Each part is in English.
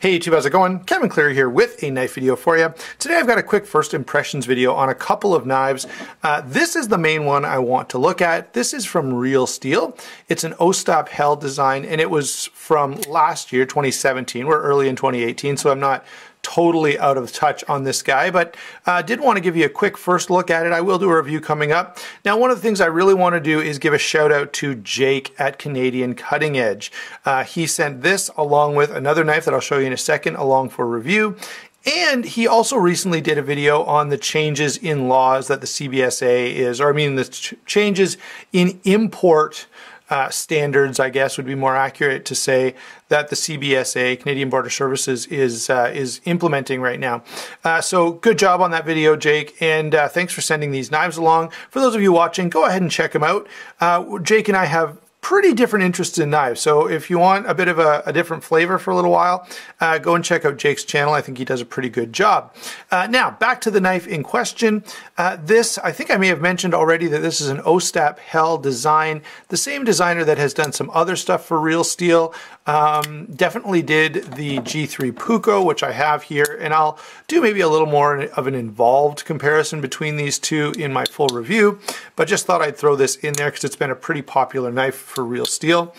Hey YouTube, how's it going? Kevin Cleary here with a knife video for you. Today I've got a quick first impressions video on a couple of knives. This is the main one I want to look at. This is from RealSteel. It's an O-stop Hell design, and it was from last year, 2017. We're early in 2018, so I'm not totally out of touch on this guy, but did want to give you a quick first look at it. I will do a review coming up. Now, one of the things I really want to do is give a shout out to Jake at Canadian Cutting Edge. He sent this along with another knife that I'll show you in a second along for review. And he also recently did a video on the changes in laws that the CBSA is, or I mean the changes in import standards, I guess would be more accurate to say, that the CBSA, Canadian Border Services, is implementing right now. So good job on that video, Jake, and thanks for sending these knives along. For those of you watching, go ahead and check them out. Jake and I have pretty different interests in knives, so if you want a bit of a different flavor for a little while, go and check out Jake's channel. I think he does a pretty good job. Now, back to the knife in question. This, I think I may have mentioned already that this is an O-stop Hell design. The same designer that has done some other stuff for RealSteel. Definitely did the G3 Puko, which I have here, and I'll do maybe a little more of an involved comparison between these two in my full review, but just thought I'd throw this in there because it's been a pretty popular knife for RealSteel.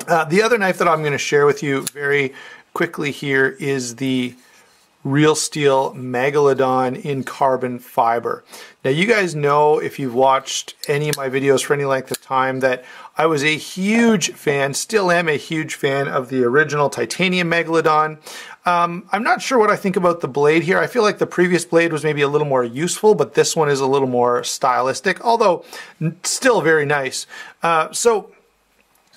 The other knife that I'm going to share with you very quickly here is the RealSteel Megalodon in carbon fiber. Now, you guys know, if you've watched any of my videos for any length of time, that I was a huge fan, still am a huge fan of the original titanium Megalodon. I'm not sure what I think about the blade here. I feel like the previous blade was maybe a little more useful, but this one is a little more stylistic, although still very nice. So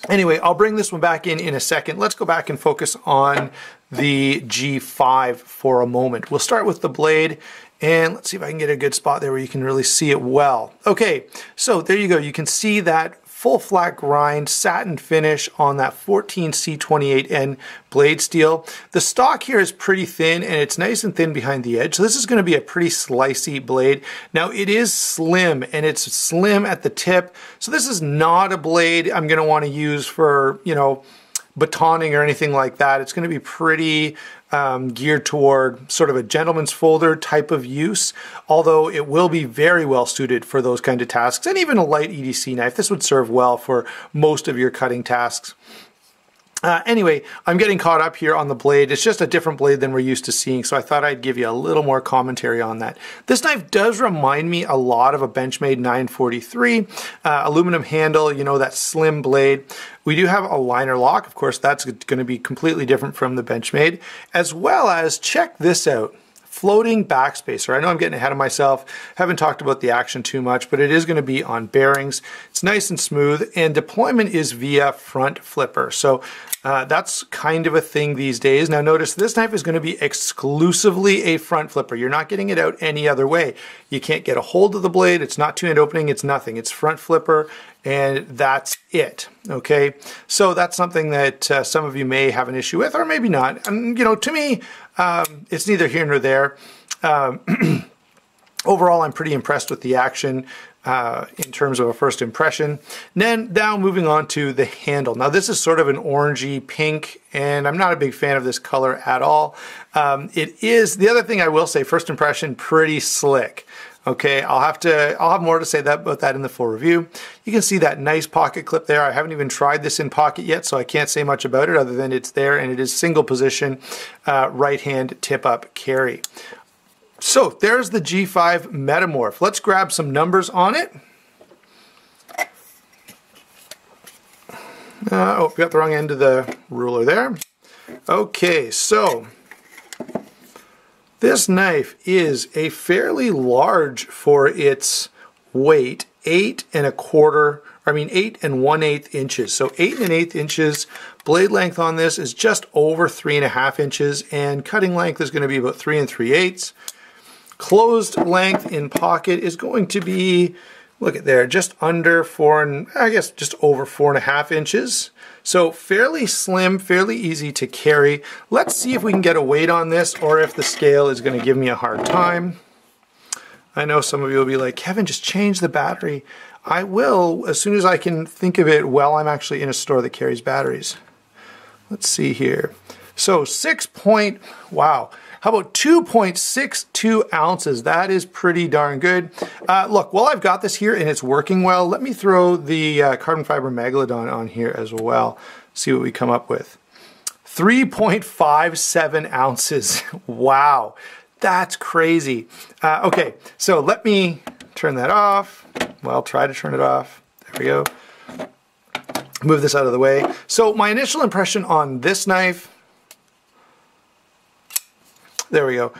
anyway, I'll bring this one back in a second. Let's go back and focus on the G5 for a moment. We'll start with the blade, and let's see if I can get a good spot there where you can really see it well. Okay, so there you go. You can see that full flat grind satin finish on that 14C28N blade steel. The stock here is pretty thin, and it's nice and thin behind the edge, so this is going to be a pretty slicey blade. Now, it is slim, and it's slim at the tip, so this is not a blade I'm going to want to use for, you know, batoning or anything like that. It's going to be pretty geared toward sort of a gentleman's folder type of use, although it will be very well suited for those kind of tasks, and even a light EDC knife. This would serve well for most of your cutting tasks. Anyway, I'm getting caught up here on the blade. It's just a different blade than we're used to seeing, so I thought I'd give you a little more commentary on that. This knife does remind me a lot of a Benchmade 943. Aluminum handle, you know, that slim blade. We do have a liner lock. Of course, that's going to be completely different from the Benchmade, as well as, check this out, floating backspacer. I know I'm getting ahead of myself, haven't talked about the action too much, but it is going to be on bearings. It's nice and smooth, and deployment is via front flipper. So that's kind of a thing these days. Now notice this knife is going to be exclusively a front flipper. You're not getting it out any other way. You can't get a hold of the blade. It's not two-end opening. It's nothing. It's front flipper, and that's it. Okay, so that's something that some of you may have an issue with, or maybe not. And you know, to me, it's neither here nor there. Overall, I'm pretty impressed with the action in terms of a first impression. And then now moving on to the handle. Now this is sort of an orangey pink, and I'm not a big fan of this color at all. It is, the other thing I will say, first impression, pretty slick. Okay, I'll have more to say about that in the full review. You can see that nice pocket clip there. I haven't even tried this in pocket yet, so I can't say much about it other than it's there, and it is single position right hand tip up carry. So there's the G5 Metamorph. Let's grab some numbers on it. Oh, got the wrong end of the ruler there. Okay, so this knife is a fairly large for its weight, 8 1/8 inches. So 8 1/8 inches. Blade length on this is just over 3.5 inches, and cutting length is going to be about 3 3/8. Closed length in pocket is going to be, look at there, just under 4, and I guess just over 4.5 inches. So fairly slim, fairly easy to carry. Let's see if we can get a weight on this, or if the scale is going to give me a hard time. I know some of you will be like, Kevin, just change the battery. I will as soon as I can think of it while I'm actually in a store that carries batteries. Let's see here. So wow. How about 2.62 ounces? That is pretty darn good. Look, while I've got this here and it's working well, let me throw the carbon fiber Megalodon on here as well. See what we come up with. 3.57 ounces. Wow, that's crazy. Okay, so let me turn that off. Well, try to turn it off. There we go. Move this out of the way. So my initial impression on this knife, there we go.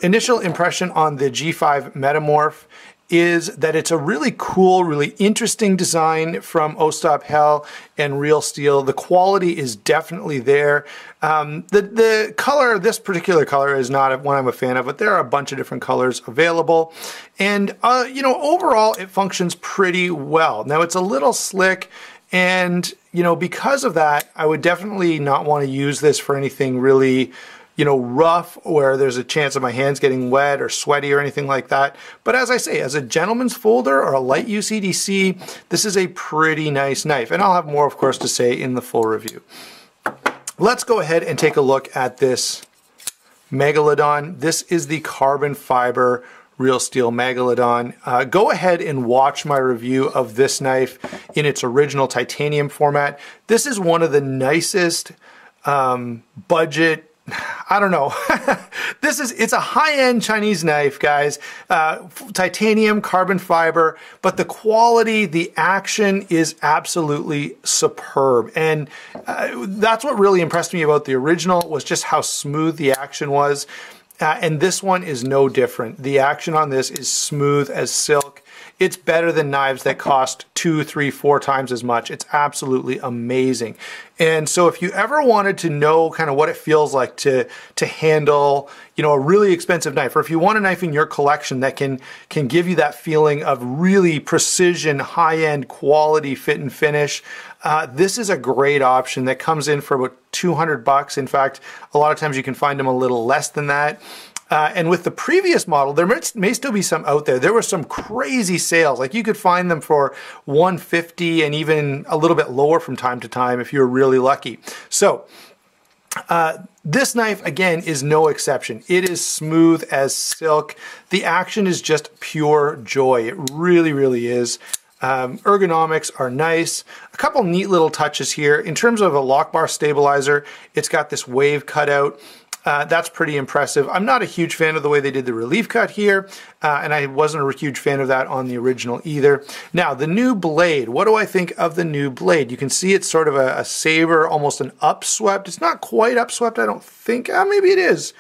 Initial impression on the G5 Metamorph is that it's a really cool, really interesting design from Ostap Hell and RealSteel. The quality is definitely there. The color, this particular color is not one I'm a fan of, but there are a bunch of different colors available. And, you know, overall it functions pretty well. Now it's a little slick, and, you know, because of that, I would definitely not want to use this for anything really, you know, rough, where there's a chance of my hands getting wet or sweaty or anything like that. But as I say, as a gentleman's folder or a light use EDC, this is a pretty nice knife. And I'll have more, of course, to say in the full review. Let's go ahead and take a look at this Megalodon. This is the carbon fiber RealSteel Megalodon. Go ahead and watch my review of this knife in its original titanium format. This is one of the nicest budget, I don't know. It's a high-end Chinese knife, guys. Titanium, carbon fiber, but the quality, the action is absolutely superb. And that's what really impressed me about the original, was just how smooth the action was. And this one is no different. The action on this is smooth as silk. It's better than knives that cost 2, 3, 4 times as much. It's absolutely amazing. And so if you ever wanted to know kind of what it feels like to handle, you know, a really expensive knife, or if you want a knife in your collection that can give you that feeling of really precision, high-end quality fit and finish, this is a great option that comes in for about 200 bucks. In fact, a lot of times you can find them a little less than that. And with the previous model, there may still be some out there. There were some crazy sales. Like, you could find them for $150 and even a little bit lower from time to time if you were really lucky. So this knife, again, is no exception. It is smooth as silk. The action is just pure joy. It really, really is. Ergonomics are nice. A couple neat little touches here. In terms of a lock bar stabilizer, it's got this wave cutout. That's pretty impressive. I'm not a huge fan of the way they did the relief cut here, and I wasn't a huge fan of that on the original either. Now, the new blade. What do I think of the new blade? You can see it's sort of a saber, almost an upswept. It's not quite upswept, I don't think. Maybe it is.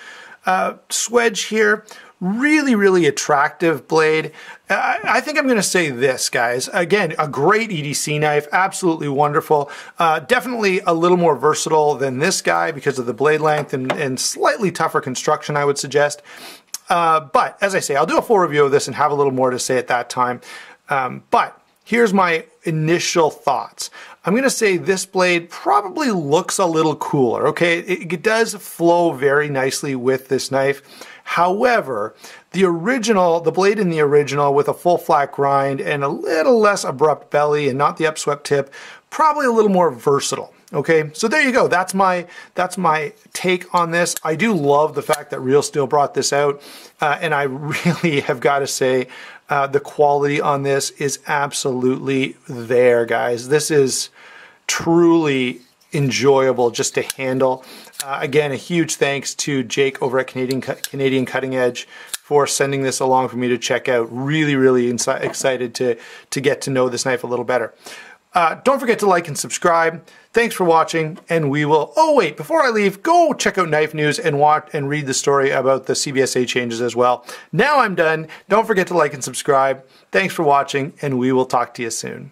Swedge here. Really, really attractive blade. I think I'm going to say this, guys. Again, a great EDC knife, absolutely wonderful. Definitely a little more versatile than this guy because of the blade length and slightly tougher construction, I would suggest. But as I say, I'll do a full review of this and have a little more to say at that time. But here's my initial thoughts. I'm going to say this blade probably looks a little cooler, okay? It does flow very nicely with this knife. However, the blade in the original with a full flat grind and a little less abrupt belly and not the upswept tip, probably a little more versatile. Okay, so there you go. That's my take on this. I do love the fact that RealSteel brought this out, and I really have got to say the quality on this is absolutely there, guys. This is truly enjoyable just to handle. Again, a huge thanks to Jake over at Canadian Cutting Edge for sending this along for me to check out. Really, really excited to get to know this knife a little better. Don't forget to like and subscribe. Thanks for watching, and we will... Oh wait, before I leave, go check out Knife News and watch and read the story about the CBSA changes as well. Now I'm done. Don't forget to like and subscribe. Thanks for watching, and we will talk to you soon.